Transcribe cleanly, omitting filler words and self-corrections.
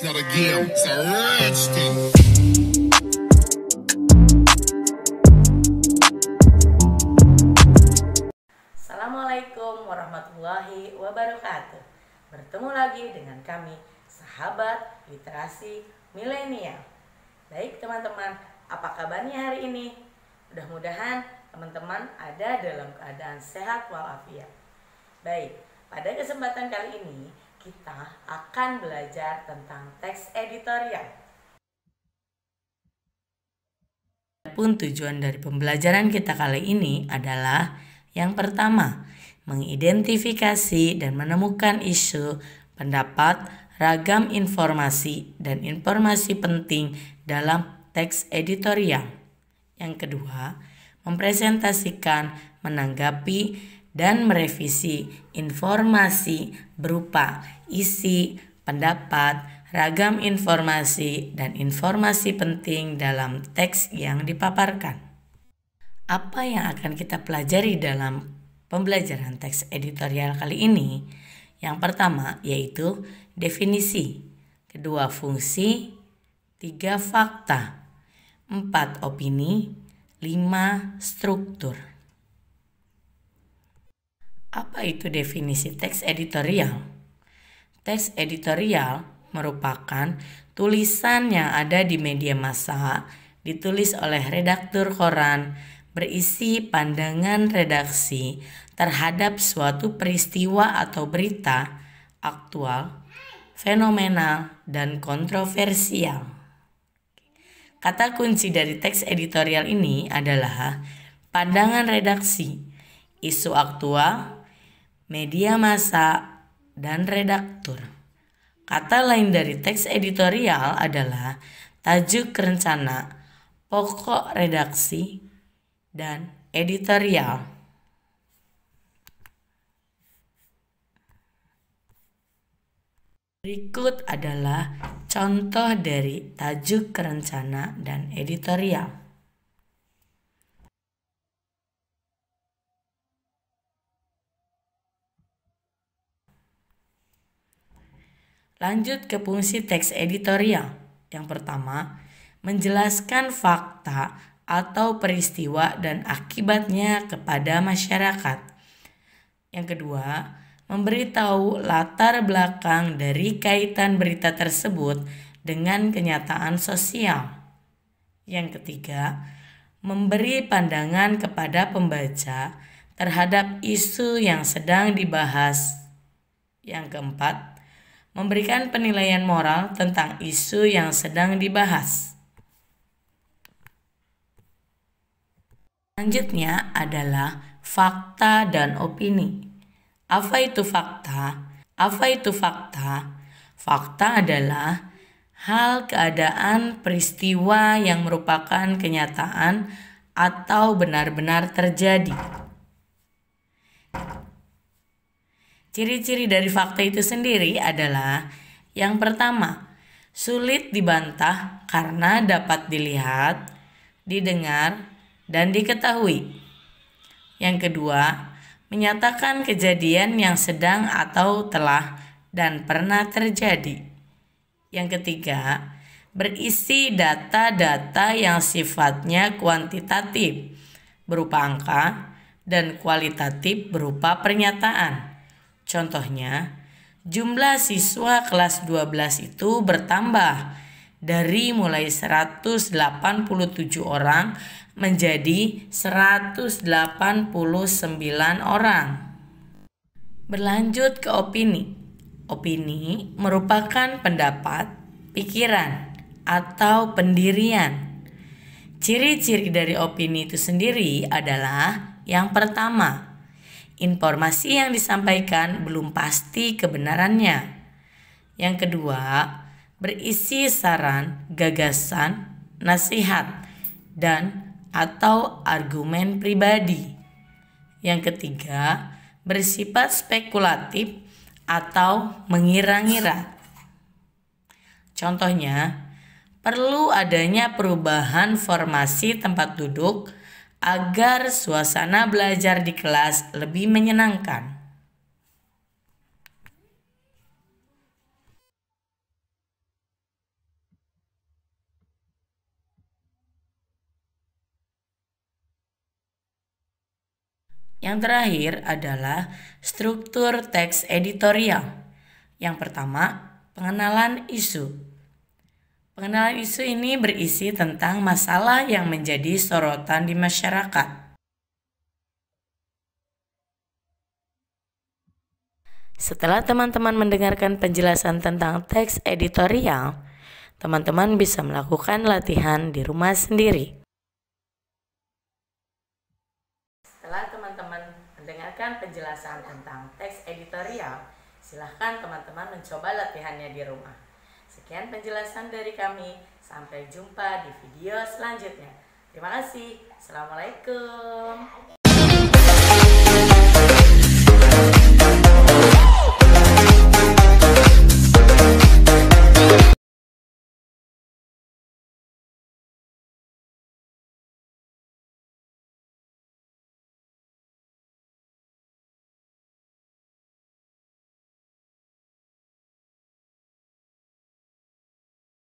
It's not a game, it's a rich thing. Assalamualaikum warahmatullahi wabarakatuh. Bertemu lagi dengan kami, sahabat literasi milenial. Baik teman-teman, apa kabarnya hari ini? Mudah-mudahan teman-teman ada dalam keadaan sehat walafiat. Baik, pada kesempatan kali ini kita akan belajar tentang teks editorial. Pun tujuan dari pembelajaran kita kali ini adalah yang pertama, mengidentifikasi dan menemukan isu, pendapat, ragam informasi, dan informasi penting dalam teks editorial. Yang kedua, mempresentasikan, menanggapi, dan merevisi informasi berupa isi, pendapat, ragam informasi, dan informasi penting dalam teks yang dipaparkan. Apa yang akan kita pelajari dalam pembelajaran teks editorial kali ini? Yang pertama yaitu definisi, kedua fungsi, 3 fakta, 4 opini, 5 struktur. Apa itu definisi teks editorial? Teks editorial merupakan tulisan yang ada di media massa, ditulis oleh redaktur koran, berisi pandangan redaksi terhadap suatu peristiwa atau berita aktual, fenomenal, dan kontroversial. Kata kunci dari teks editorial ini adalah pandangan redaksi, isu aktual, media massa, dan redaktur. Kata lain dari teks editorial adalah tajuk rencana, pokok redaksi, dan editorial. Berikut adalah contoh dari tajuk rencana dan editorial. Lanjut ke fungsi teks editorial. Yang pertama, menjelaskan fakta atau peristiwa dan akibatnya kepada masyarakat. Yang kedua, memberitahu latar belakang dari kaitan berita tersebut dengan kenyataan sosial. Yang ketiga, memberi pandangan kepada pembaca terhadap isu yang sedang dibahas. Yang keempat, memberikan penilaian moral tentang isu yang sedang dibahas. Selanjutnya adalah fakta dan opini. Apa itu fakta? Apa itu fakta? Fakta adalah hal, keadaan, peristiwa yang merupakan kenyataan atau benar-benar terjadi. Ciri-ciri dari fakta itu sendiri adalah yang pertama, sulit dibantah karena dapat dilihat, didengar, dan diketahui. Yang kedua, menyatakan kejadian yang sedang atau telah dan pernah terjadi. Yang ketiga, berisi data-data yang sifatnya kuantitatif berupa angka dan kualitatif berupa pernyataan. Contohnya, jumlah siswa kelas 12 itu bertambah dari mulai 187 orang menjadi 189 orang. Berlanjut ke opini. Opini merupakan pendapat, pikiran, atau pendirian. Ciri-ciri dari opini itu sendiri adalah yang pertama, informasi yang disampaikan belum pasti kebenarannya. Yang kedua, berisi saran, gagasan, nasihat, dan atau argumen pribadi. Yang ketiga, bersifat spekulatif atau mengira-ngira. Contohnya, perlu adanya perubahan formasi tempat duduk agar suasana belajar di kelas lebih menyenangkan. Yang terakhir adalah struktur teks editorial. Yang pertama, pengenalan isu. Pengenalan isu ini berisi tentang masalah yang menjadi sorotan di masyarakat. Setelah teman-teman mendengarkan penjelasan tentang teks editorial, teman-teman bisa melakukan latihan di rumah sendiri. Setelah teman-teman mendengarkan penjelasan tentang teks editorial, silahkan teman-teman mencoba latihannya di rumah. Sekian penjelasan dari kami. Sampai jumpa di video selanjutnya. Terima kasih. Assalamualaikum.